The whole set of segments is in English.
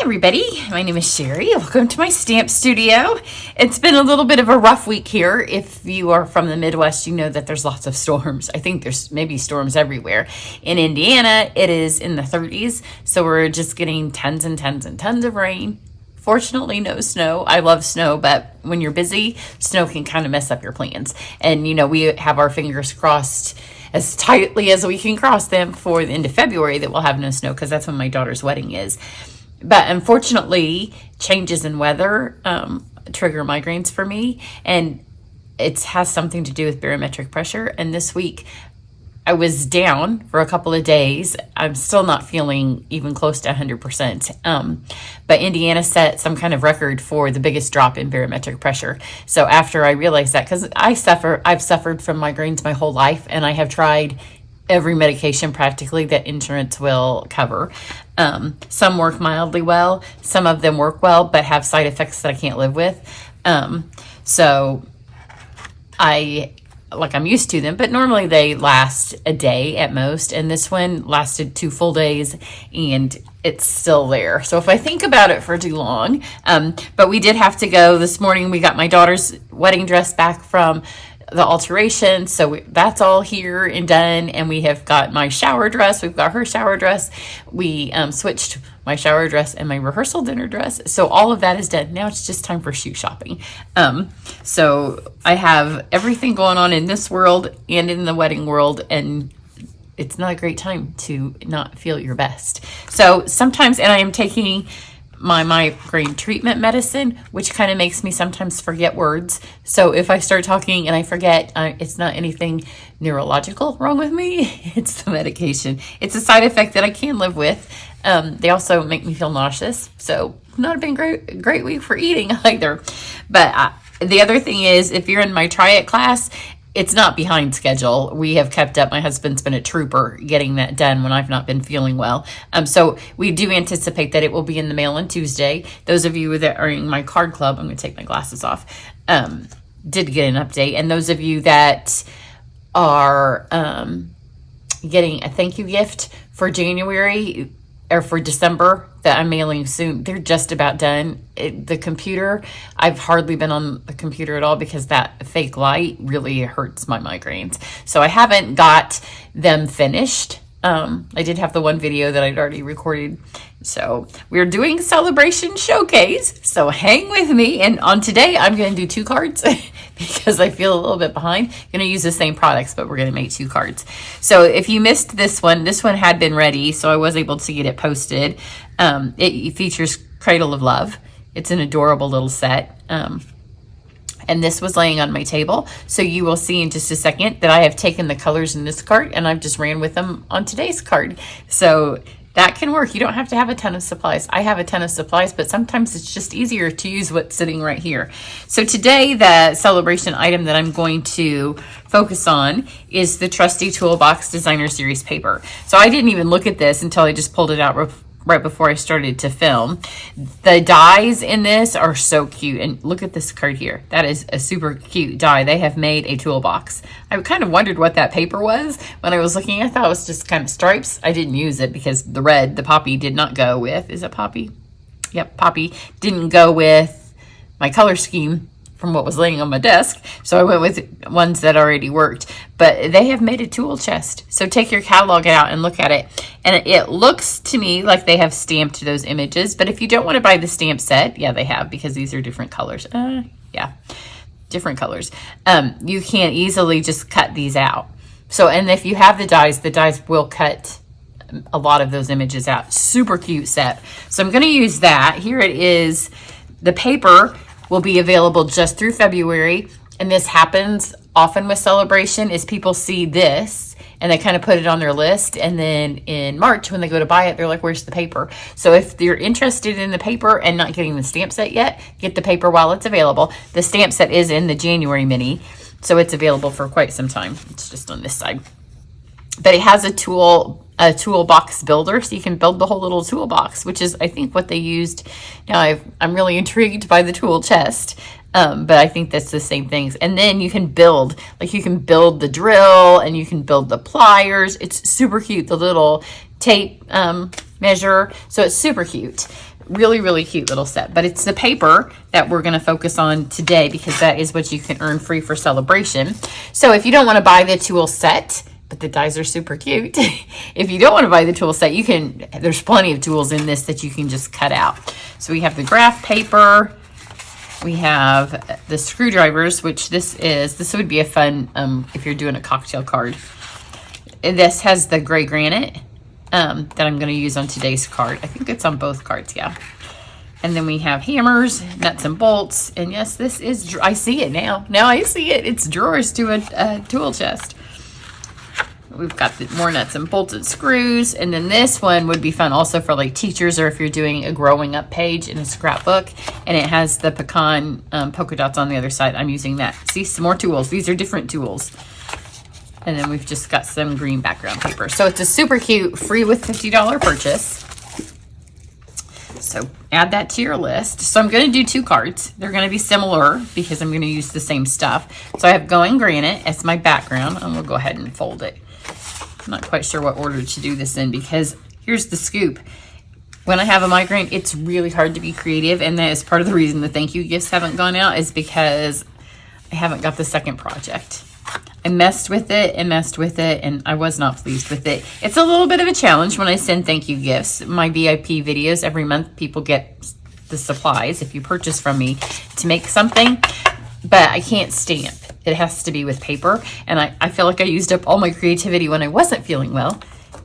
everybody, my name is Cheri. Welcome to my stamp studio. It's been a little bit of a rough week here. If you are from the Midwest, you know that there's lots of storms. I think there's maybe storms everywhere. In Indiana, it is in the 30s, so we're just getting tons and tons and tons of rain. Fortunately, no snow. I love snow, but when you're busy, snow can kind of mess up your plans. And, you know, we have our fingers crossed as tightly as we can cross them for the end of February that we'll have no snow, because that's when my daughter's wedding is. But unfortunately, changes in weather trigger migraines for me, and it has something to do with barometric pressure. And this week, I was down for a couple of days. I'm still not feeling even close to 100%. But Indiana set some kind of record for the biggest drop in barometric pressure. So after I realized that, because I've suffered from migraines my whole life, and I have tried every medication practically that insurance will cover. Some work mildly well, some of them work well, but have side effects that I can't live with. So I'm used to them, but normally they last a day at most. And this one lasted 2 full days and it's still there. So if I think about it for too long, but we did have to go this morning. We got my daughter's wedding dress back from the alteration. So that's all here and done. And we have got my shower dress. We've got her shower dress. We switched my shower dress and my rehearsal dinner dress. So all of that is done. Now it's just time for shoe shopping. So I have everything going on in this world and in the wedding world, and it's not a great time to not feel your best. So sometimes, and I am taking my migraine treatment medicine, which kind of makes me sometimes forget words. So if I start talking and I forget, it's not anything neurological wrong with me. It's the medication. It's a side effect that I can live with. They also make me feel nauseous. So not been great week for eating either. But the other thing is, if you're in my Try It class, it's not behind schedule. We have kept up. My husband's been a trooper getting that done when I've not been feeling well. So we do anticipate that it will be in the mail on Tuesday. Those of you that are in my card club, I'm going to take my glasses off, did get an update. And those of you that are getting a thank you gift for January or for December that I'm mailing soon, they're just about done. The computer, I've hardly been on the computer at all because that fake light really hurts my migraines. So I haven't got them finished. I did have the one video that I'd already recorded. So we're doing Saleabration showcase. So hang with me. And on today, I'm going to do 2 cards because I feel a little bit behind. I'm going to use the same products, but we're going to make 2 cards. So if you missed this one had been ready. So I was able to get it posted. It features Cradle of Love. It's an adorable little set. And this was laying on my table. So you will see in just a second that I have taken the colors in this card and I've just ran with them on today's card. So that can work. You don't have to have a ton of supplies. I have a ton of supplies, but sometimes it's just easier to use what's sitting right here. So today, the Saleabration item that I'm going to focus on is the Trusty Toolbox Designer Series paper. So I didn't even look at this until I just pulled it out right before I started to film. The dies in this are so cute. And look at this card here. That is a super cute die. They have made a toolbox. I kind of wondered what that paper was when I was looking. I thought it was just kind of stripes. I didn't use it because the red, the poppy, did not go with. Is it poppy? Yep, poppy. Didn't go with my color scheme from what was laying on my desk. So I went with ones that already worked. But they have made a tool chest. So take your catalog out and look at it. And it looks to me like they have stamped those images. But if you don't want to buy the stamp set, yeah, they have, because these are different colors. Yeah, different colors. You can easily just cut these out. So, and if you have the dies will cut a lot of those images out. Super cute set. So I'm going to use that. Here it is. The paper will be available just through February. And this happens often with Saleabration, is people see this and they kind of put it on their list. And then in March, when they go to buy it, they're like, where's the paper? So if you're interested in the paper and not getting the stamp set yet, get the paper while it's available. The stamp set is in the January mini, so it's available for quite some time. It's just on this side. But it has a toolbox builder, so you can build the whole little toolbox, which is, I think, what they used. Now, I'm really intrigued by the tool chest, but I think that's the same things. And then you can build, like you can build the drill and you can build the pliers. It's super cute. The little tape measure. So it's super cute. Really, really cute little set. But it's the paper that we're going to focus on today because that is what you can earn free for Saleabration. So if you don't want to buy the tool set, but the dies are super cute. If you don't want to buy the tool set, you can, there's plenty of tools in this that you can just cut out. So we have the graph paper. We have the screwdrivers, which this would be a fun, if you're doing a cocktail card. This has the gray granite that I'm going to use on today's card. I think it's on both cards, yeah. And then we have hammers, nuts and bolts. And yes, this is, I see it now. Now I see it. It's drawers to a tool chest. We've got the more nuts and bolts and screws. And then this one would be fun also for like teachers or if you're doing a growing up page in a scrapbook. And it has the pecan polka dots on the other side. I'm using that. See, some more tools. These are different tools. And then we've just got some green background paper. So it's a super cute, free with $50 purchase. So add that to your list. So I'm going to do 2 cards. They're going to be similar because I'm going to use the same stuff. So I have Going Granite as my background. And we'll go ahead and fold it. I'm not quite sure what order to do this in because here's the scoop. When I have a migraine, it's really hard to be creative. And that is part of the reason the thank you gifts haven't gone out is because I haven't got the second project. I messed with it and I was not pleased with it. It's a little bit of a challenge when I send thank you gifts. My VIP videos, every month people get the supplies if you purchase from me to make something, but I can't stamp. It has to be with paper. And I feel like I used up all my creativity when I wasn't feeling well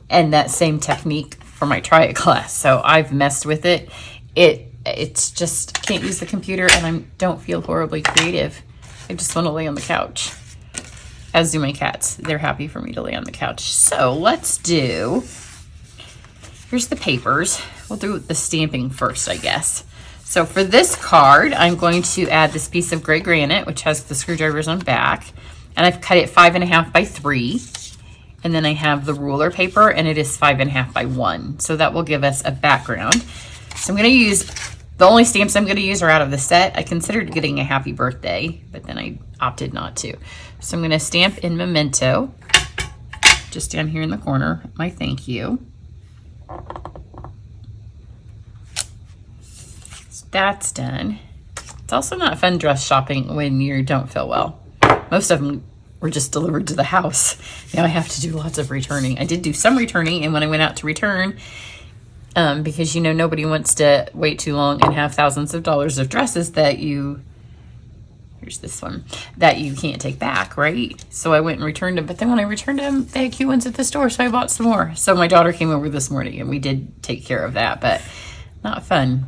and that same technique for my Try It class. So I've messed with it. It's just, I can't use the computer and I don't feel horribly creative. I just want to lay on the couch. As do my cats. They're happy for me to lay on the couch. So let's do, here's the papers. We'll do the stamping first, I guess. So for this card, I'm going to add this piece of gray granite, which has the screwdrivers on back. And I've cut it 5.5 by 3. And then I have the ruler paper and it is 5.5 by 1. So that will give us a background. So I'm going to use, the only stamps I'm going to use are out of the set. I considered getting a happy birthday, but then I opted not to. So I'm going to stamp in Memento, just down here in the corner, my thank you. So that's done. It's also not fun dress shopping when you don't feel well. Most of them were just delivered to the house. Now I have to do lots of returning. I did do some returning, and when I went out to return, because, you know, nobody wants to wait too long and have thousands of dollars of dresses that you... Here's this one that you can't take back, right? So I went and returned them. But then when I returned them, they had cute ones at the store. So I bought some more. So my daughter came over this morning and we did take care of that, but not fun.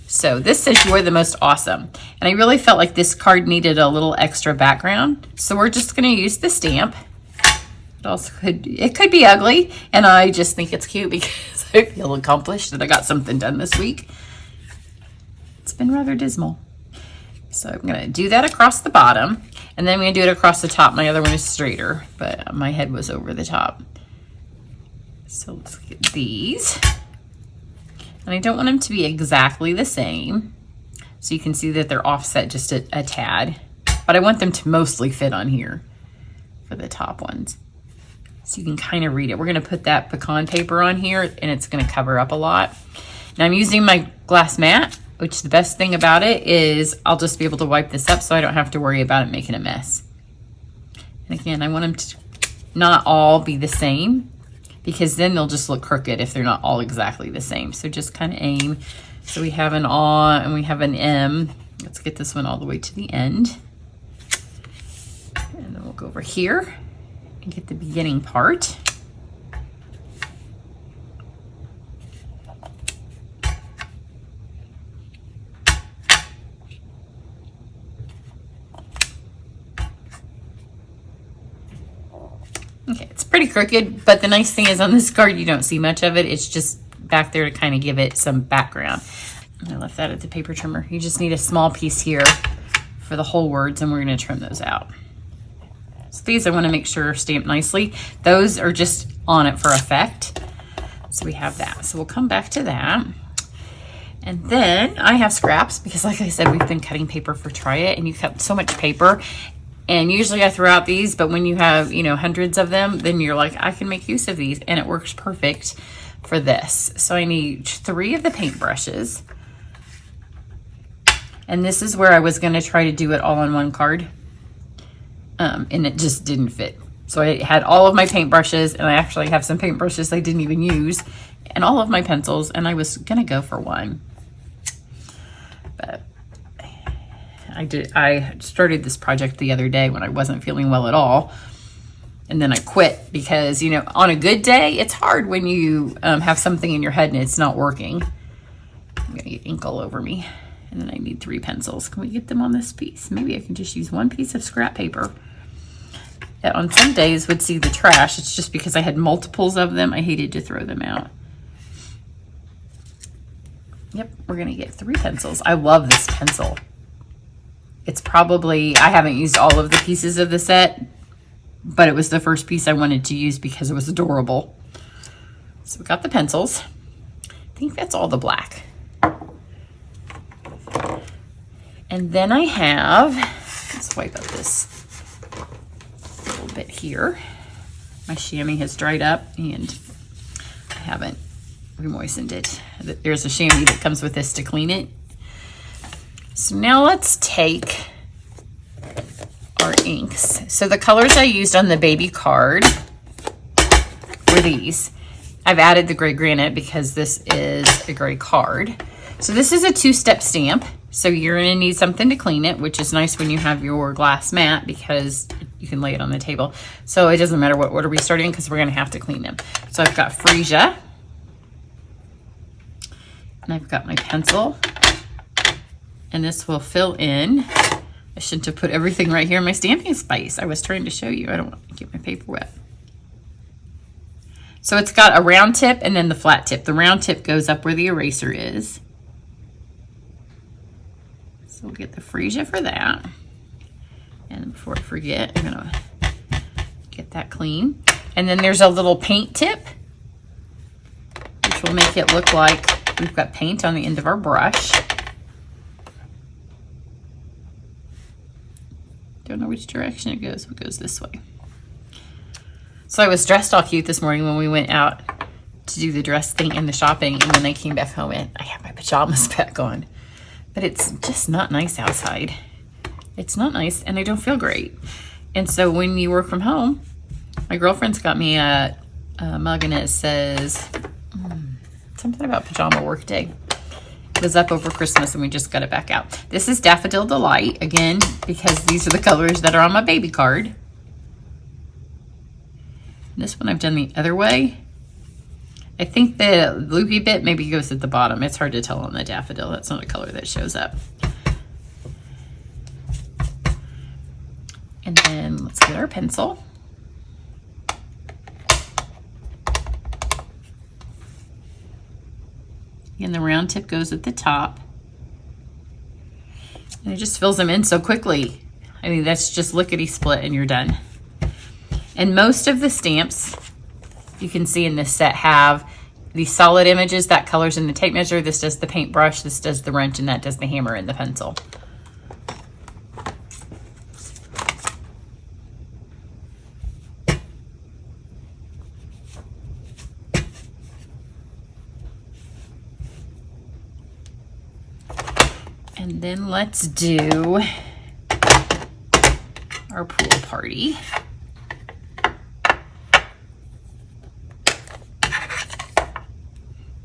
So this says you are the most awesome. And I really felt like this card needed a little extra background. So we're just going to use the stamp. It could be ugly. And I just think it's cute because I feel accomplished that I got something done this week. It's been rather dismal. So I'm going to do that across the bottom, and then I'm going to do it across the top. My other one is straighter, but my head was over the top. So let's get these. And I don't want them to be exactly the same. So you can see that they're offset just a tad, but I want them to mostly fit on here for the top ones. So you can kind of read it. We're going to put that pecan paper on here, and it's going to cover up a lot. Now I'm using my glass mat, which the best thing about it is I'll just be able to wipe this up so I don't have to worry about it making a mess. And again, I want them to not all be the same because then they'll just look crooked if they're not all exactly the same. So just kind of aim. So we have an A and we have an M. Let's get this one all the way to the end. And then we'll go over here and get the beginning part. Okay, it's pretty crooked, but the nice thing is on this card, you don't see much of it. It's just back there to kind of give it some background. And I left that at the paper trimmer. You just need a small piece here for the whole words, and we're going to trim those out. So these I want to make sure are stamped nicely. Those are just on it for effect. So we have that. So we'll come back to that. And then I have scraps because, like I said, we've been cutting paper for Try It, and you cut so much paper. And usually I throw out these, but when you have, you know, hundreds of them, then you're like, I can make use of these, and it works perfect for this. So I need 3 of the paintbrushes. And this is where I was going to try to do it all on one card. And it just didn't fit. So I had all of my paintbrushes, and I actually have some paintbrushes I didn't even use, and all of my pencils, and I was going to go for one. But I started this project the other day when I wasn't feeling well at all. And then I quit because, you know, on a good day, it's hard when you have something in your head and it's not working. I'm going to get ink all over me. And then I need 3 pencils. Can we get them on this piece? Maybe I can just use 1 piece of scrap paper. That on some days would see the trash. It's just because I had multiples of them. I hated to throw them out. Yep, we're going to get 3 pencils. I love this pencil. It's probably, I haven't used all of the pieces of the set, but it was the first piece I wanted to use because it was adorable. So we got the pencils. I think that's all the black. And then I have, let's wipe up this a little bit here. My chamois has dried up and I haven't remoistened it. There's a chamois that comes with this to clean it. So now let's take our inks. So the colors I used on the baby card were these. I've added the gray granite because this is a gray card. So this is a 2-step stamp. So you're gonna need something to clean it, which is nice when you have your glass mat because you can lay it on the table. So it doesn't matter what order we start in because we're gonna have to clean them. So I've got freesia, and I've got my pencil, and this will fill in. I shouldn't have put everything right here in my stamping space. I was trying to show you. I don't want to get my paper wet. So it's got a round tip and then the flat tip. The round tip goes up where the eraser is. So we'll get the freesia for that. And before I forget, I'm gonna get that clean. And then there's a little paint tip, which will make it look like we've got paint on the end of our brush. Don't know which direction it goes. It goes this way. So I was dressed all cute this morning when we went out to do the dress thing and the shopping, and then I came back home and I had my pajamas back on. But it's just not nice outside. It's not nice, and I don't feel great. And so when you work from home, my girlfriend's got me a mug, and it says something about pajama work day. It was up over Christmas and we just got it back out. This is Daffodil Delight, again, because these are the colors that are on my baby card. This one I've done the other way. I think the loopy bit maybe goes at the bottom. It's hard to tell on the daffodil. That's not a color that shows up. And then let's get our pencil. And the round tip goes at the top. And it just fills them in so quickly. I mean, that's just lickety-split and you're done. And most of the stamps you can see in this set have these solid images. That colors in the tape measure. This does the paintbrush. This does the wrench, and that does the hammer and the pencil. And then let's do our pool party.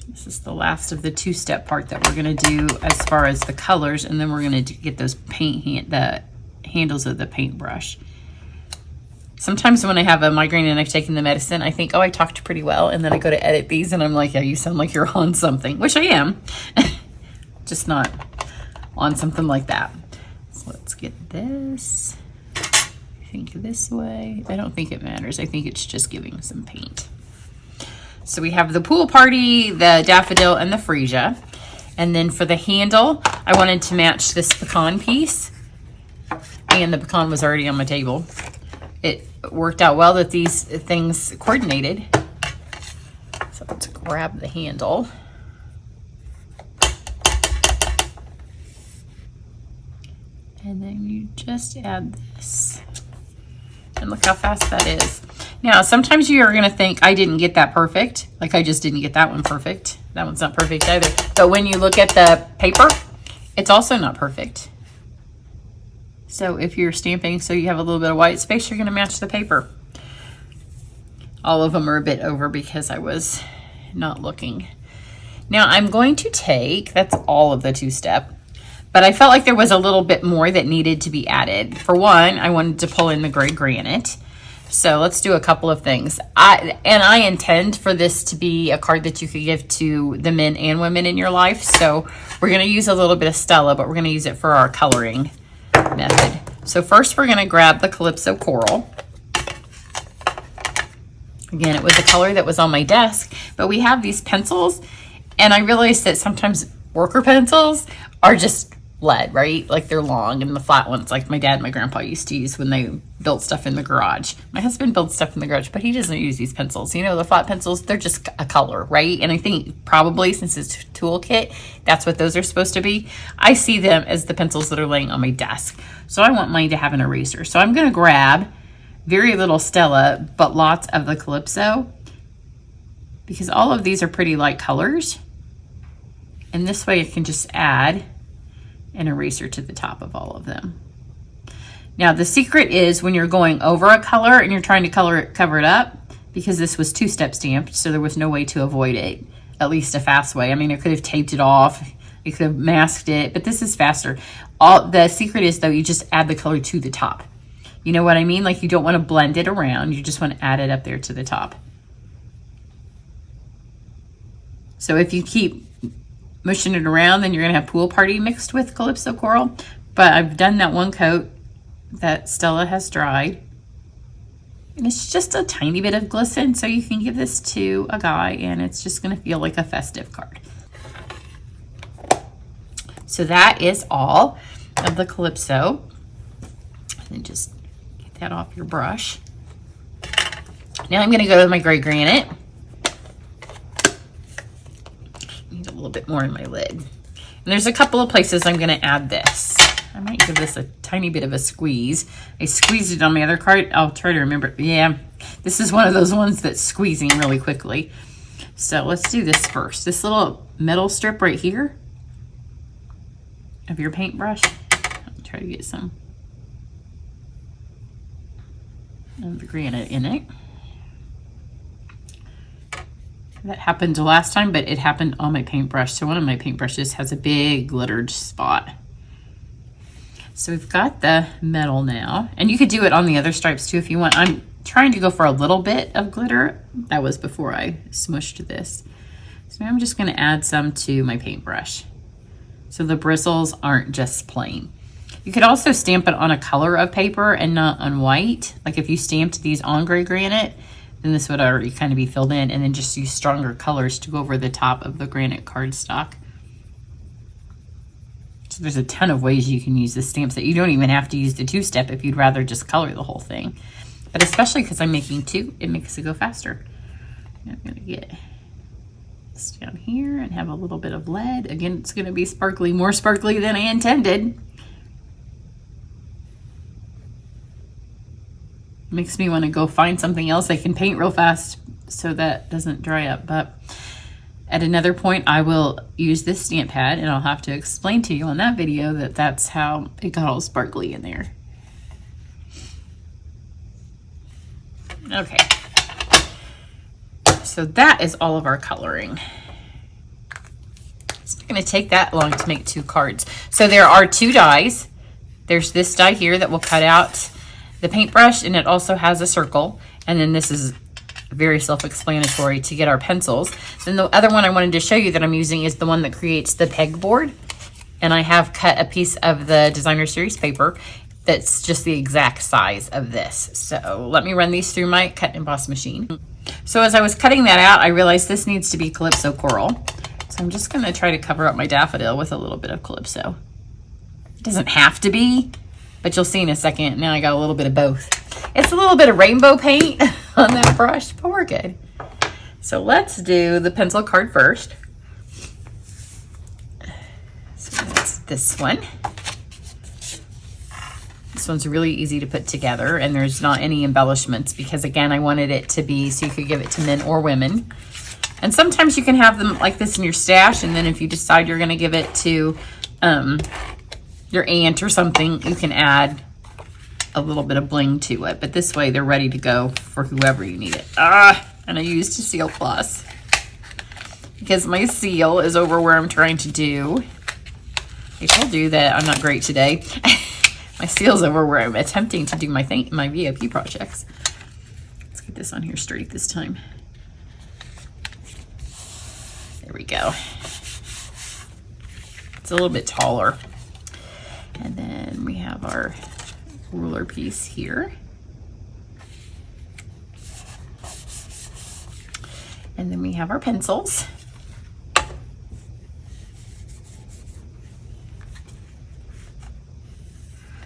This is the last of the two-step part that we're going to do as far as the colors, and then we're going to get those the handles of the paintbrush. Sometimes when I have a migraine and I've taken the medicine, I think, oh, I talked pretty well, and then I go to edit these and I'm like, yeah, you sound like you're on something, which I am, just not on something like that. So let's get this, I think this way. I don't think it matters. I think it's just giving some paint. So we have the pool party, the daffodil, and the freesia. And then for the handle, I wanted to match this pecan piece. And the pecan was already on my table. It worked out well that these things coordinated. So let's grab the handle. And then you just add this. And look how fast that is. Now, sometimes you're gonna think I didn't get that perfect. Like I just didn't get that one perfect. That one's not perfect either. But when you look at the paper, it's also not perfect. So if you're stamping so you have a little bit of white space, you're gonna match the paper. All of them are a bit over because I was not looking. Now I'm going to take, that's all of the two-step, but I felt like there was a little bit more that needed to be added. For one, I wanted to pull in the gray granite. So let's do a couple of things. I intend for this to be a card that you could give to the men and women in your life. So we're gonna use a little bit of Stella, but we're gonna use it for our coloring method. So first we're gonna grab the Calypso Coral. Again, it was a color that was on my desk, but we have these pencils, and I realized that sometimes worker pencils are just lead, right? Like they're long, and the flat ones, like my dad and my grandpa used to use when they built stuff in the garage. My husband builds stuff in the garage, but he doesn't use these pencils. You know, the flat pencils, they're just a color, right? And I think probably since it's a toolkit, that's what those are supposed to be. I see them as the pencils that are laying on my desk. So I want mine to have an eraser. So I'm gonna grab very little Stella, but lots of the Calypso, because all of these are pretty light colors. And this way I can just add an eraser to the top of all of them. Now the secret is when you're going over a color and you're trying to cover it up, because this was two-step stamped, so there was no way to avoid it, at least a fast way. I mean, I could have taped it off, you could have masked it, but this is faster. The secret is though, you just add the color to the top. You know what I mean? Like you don't want to blend it around. You just want to add it up there to the top. So if you keep mushing it around, then you're going to have Pool Party mixed with Calypso Coral. But I've done that one coat that Stella has dried. And it's just a tiny bit of glisten. So you can give this to a guy and it's just going to feel like a festive card. So that is all of the Calypso. And just that off your brush. Now I'm going to go with my gray granite. Need a little bit more in my lid. And there's a couple of places I'm going to add this. I might give this a tiny bit of a squeeze. I squeezed it on my other card. I'll try to remember. Yeah, this is one of those ones that's squeezing really quickly. So let's do this first. This little metal strip right here of your paintbrush. I'll try to get some of the granite in it. That happened last time, but it happened on my paintbrush. So one of my paintbrushes has a big glittered spot. So we've got the metal now, and you could do it on the other stripes too if you want. I'm trying to go for a little bit of glitter. That was before I smushed this. So now I'm just going to add some to my paintbrush, so the bristles aren't just plain. You could also stamp it on a color of paper and not on white. Like if you stamped these on gray granite, then this would already kind of be filled in, and then just use stronger colors to go over the top of the granite cardstock. So there's a ton of ways you can use the stamps that you don't even have to use the two-step if you'd rather just color the whole thing. But especially because I'm making two, it makes it go faster. I'm gonna get this down here and have a little bit of lead. Again, it's gonna be sparkly, more sparkly than I intended. Makes me want to go find something else I can paint real fast so that doesn't dry up. But at another point, I will use this stamp pad, and I'll have to explain to you on that video that that's how it got all sparkly in there. Okay. So that is all of our coloring. It's not going to take that long to make two cards. So there are two dies. There's this die here that will cut out the paintbrush, and it also has a circle, and then this is very self-explanatory to get our pencils. Then the other one I wanted to show you that I'm using is the one that creates the pegboard, and I have cut a piece of the designer series paper that's just the exact size of this. So let me run these through my cut and emboss machine. So as I was cutting that out, I realized this needs to be Calypso Coral, so I'm just going to try to cover up my daffodil with a little bit of Calypso. It doesn't have to be, but you'll see in a second. Now I got a little bit of both. It's a little bit of rainbow paint on that brush, but we're good. So let's do the pencil card first. So that's this one. This one's really easy to put together, and there's not any embellishments because, again, I wanted it to be so you could give it to men or women. And sometimes you can have them like this in your stash, and then if you decide you're going to give it to your aunt or something, you can add a little bit of bling to it. But this way, they're ready to go for whoever you need it. And I used a Seal Plus because my seal is over where I'm trying to do. I told you that I'm not great today. My seal's over where I'm attempting to do my VIP projects. Let's get this on here straight this time. There we go. It's a little bit taller. And then we have our ruler piece here. And then we have our pencils.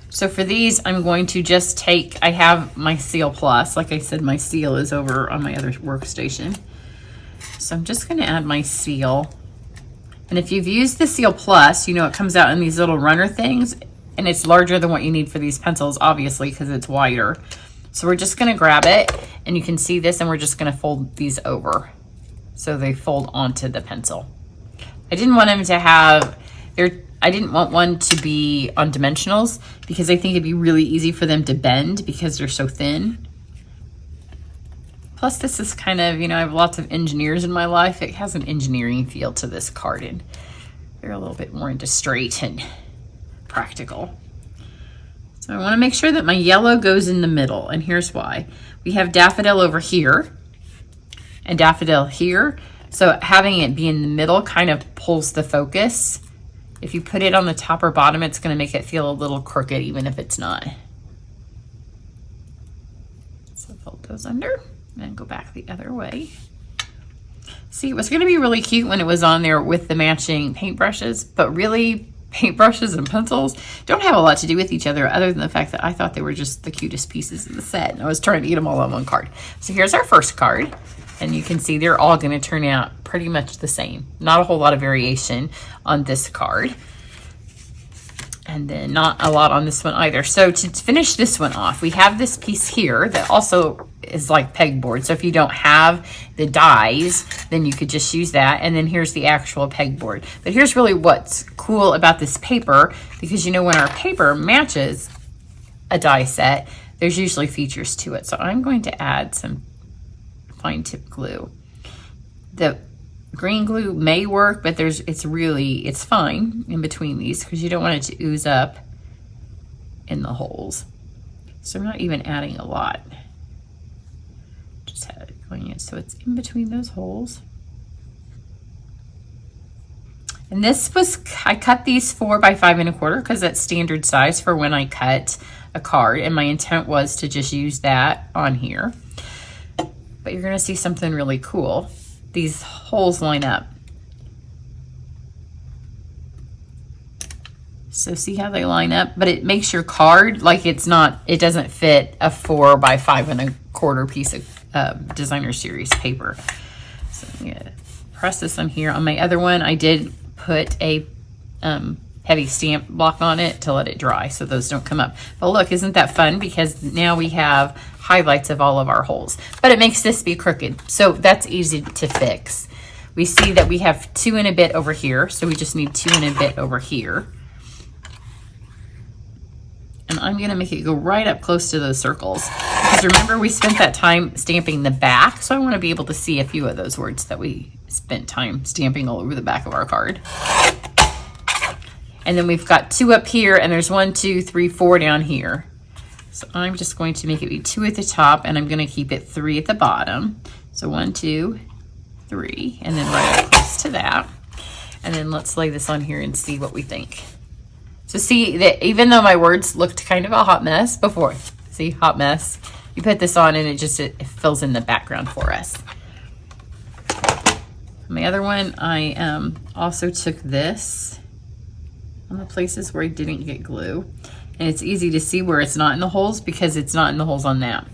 So for these, I'm going to just take, I have my Seal Plus. Like I said, my seal is over on my other workstation. So I'm just going to add my seal. And if you've used the Seal Plus, you know it comes out in these little runner things, and it's larger than what you need for these pencils, obviously, because it's wider. So we're just going to grab it, and you can see this, and we're just going to fold these over so they fold onto the pencil. I didn't want them to have I didn't want one to be on dimensionals because I think it'd be really easy for them to bend because they're so thin. Plus, this is kind of, you know, I have lots of engineers in my life. It has an engineering feel to this card, and they're a little bit more into straight and practical. So I want to make sure that my yellow goes in the middle, and here's why. We have daffodil over here and daffodil here, so having it be in the middle kind of pulls the focus. If you put it on the top or bottom, it's going to make it feel a little crooked, even if it's not. So fold those under and go back the other way. See, it was going to be really cute when it was on there with the matching paintbrushes, but really, paintbrushes and pencils don't have a lot to do with each other other than the fact that I thought they were just the cutest pieces of the set, and I was trying to get them all on one card. So here's our first card, and you can see they're all going to turn out pretty much the same. Not a whole lot of variation on this card, and then not a lot on this one either. So to finish this one off, we have this piece here that also is like pegboard. So if you don't have the dies, then you could just use that. And then here's the actual pegboard. But here's really what's cool about this paper, because you know when our paper matches a die set, there's usually features to it. So I'm going to add some fine tip glue. The green glue may work, but it's fine in between these because you don't want it to ooze up in the holes. So I'm not even adding a lot. Just have it going in so it's in between those holes. And this was, I cut these 4 by 5 1/4 because that's standard size for when I cut a card, and my intent was to just use that on here. But you're gonna see something really cool. These holes line up. So see how they line up? But it makes your card like it doesn't fit a 4 by 5 1/4 piece of designer series paper. So I'm gonna press this on here. On my other one, I did put a heavy stamp block on it to let it dry so those don't come up. But look, isn't that fun? Because now we have highlights of all of our holes, but it makes this be crooked. So that's easy to fix. We see that we have 2 and a bit over here. So we just need 2 and a bit over here. And I'm gonna make it go right up close to those circles. Because remember, we spent that time stamping the back. So I wanna be able to see a few of those words that we spent time stamping all over the back of our card. And then we've got 2 up here, and there's 1, 2, 3, 4 down here. So I'm just going to make it be 2 at the top, and I'm gonna keep it 3 at the bottom. So 1, 2, 3, and then right up close to that. And then let's lay this on here and see what we think. So see that even though my words looked kind of a hot mess before, see, hot mess, you put this on and it fills in the background for us. My other one, I also took this on the places where I didn't get glue. And it's easy to see where it's not in the holes because it's not in the holes on that.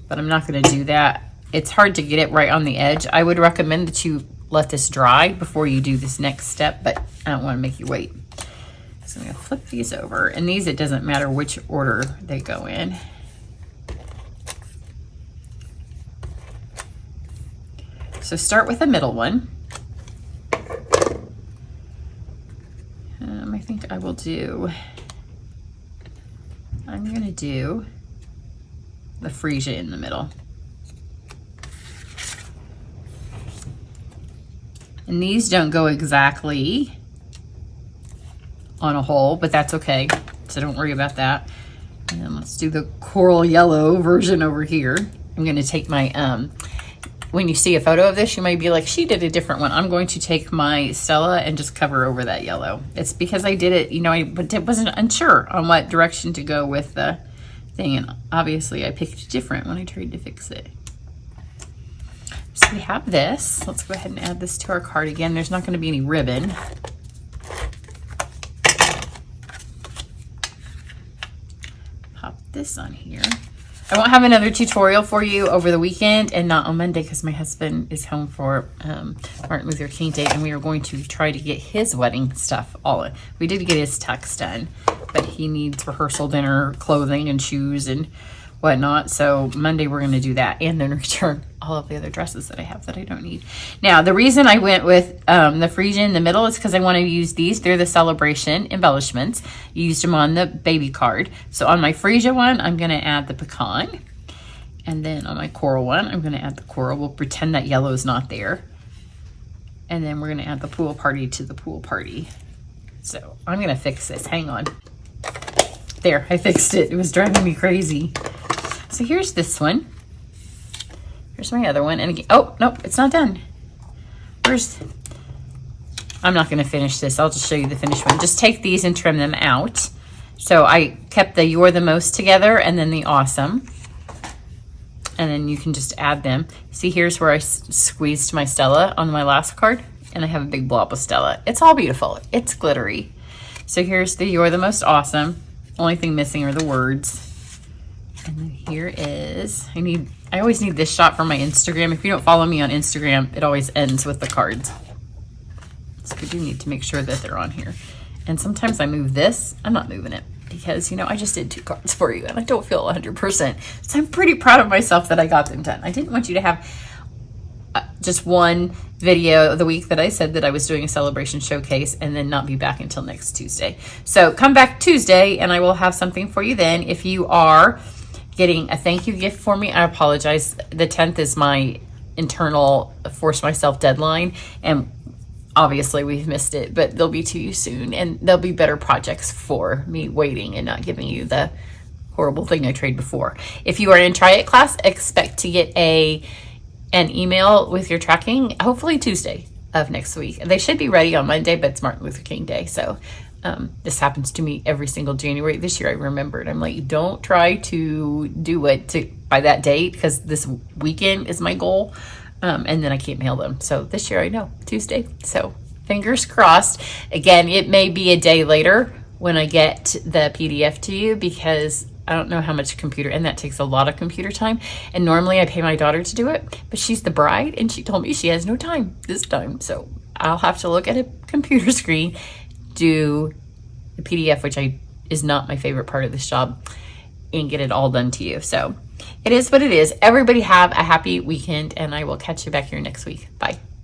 But I'm not gonna do that. It's hard to get it right on the edge. I would recommend that you let this dry before you do this next step, but I don't wanna make you wait. So I'm going to flip these over, and these, it doesn't matter which order they go in. So start with the middle one. I think I will do, I'm going to do the freesia in the middle. And these don't go exactly on a hole, but that's okay. So don't worry about that. And then let's do the coral yellow version over here. I'm going to take my, when you see a photo of this, you might be like, she did a different one. I'm going to take my Stella and just cover over that yellow. It's because I did it, you know, I wasn't unsure on what direction to go with the thing. And obviously I picked different when I tried to fix it. So we have this. Let's go ahead and add this to our card again. There's not going to be any ribbon. Pop this on here. I won't have another tutorial for you over the weekend and not on Monday because my husband is home for Martin Luther King Day, and we are going to try to get his wedding stuff all in. We did get his tux done, but he needs rehearsal dinner clothing and shoes and whatnot. So Monday we're going to do that and then return all of the other dresses that I have that I don't need. Now, the reason I went with the freesia in the middle is because I want to use these. They're the Saleabration embellishments. Used them on the baby card. So on my freesia one, I'm going to add the pecan. And then on my coral one, I'm going to add the coral. We'll pretend that yellow is not there. And then we're going to add the pool party to the pool party. So I'm going to fix this. Hang on. There, I fixed it. It was driving me crazy. So here's this one. Here's my other one. And again, oh, nope, it's not done. I'm not going to finish this. I'll just show you the finished one. Just take these and trim them out. So I kept the You're the Most together and then the Awesome. And then you can just add them. See, here's where I squeezed my Stella on my last card. And I have a big blob of Stella. It's all beautiful. It's glittery. So here's the You're the Most Awesome. Only thing missing are the words. And then here is, I always need this shot for my Instagram. If you don't follow me on Instagram, it always ends with the cards. So we do need to make sure that they're on here. And sometimes I move this. I'm not moving it because, you know, I just did 2 cards for you and I don't feel 100%. So I'm pretty proud of myself that I got them done. I didn't want you to have just one video the week that I said that I was doing a celebration showcase and then not be back until next Tuesday. So come back Tuesday and I will have something for you then. If you are getting a thank you gift for me, I apologize. The 10th is my internal force myself deadline, and obviously we've missed it, but they'll be to you soon, and there'll be better projects for me waiting and not giving you the horrible thing I tried before. If you are in Try It class, expect to get an email with your tracking, hopefully Tuesday of next week. They should be ready on Monday, but it's Martin Luther King Day, so this happens to me every single January. This year I remembered. I'm like, don't try to do it by that date because this weekend is my goal. And then I can't mail them. So this year I know, Tuesday. So fingers crossed. Again, it may be a day later when I get the PDF to you because I don't know how much computer, and that takes a lot of computer time. And normally I pay my daughter to do it, but she's the bride and she told me she has no time this time. So I'll have to look at a computer screen, do the PDF, which is not my favorite part of this job, and get it all done to you. So it is what it is. Everybody have a happy weekend, and I will catch you back here next week. Bye.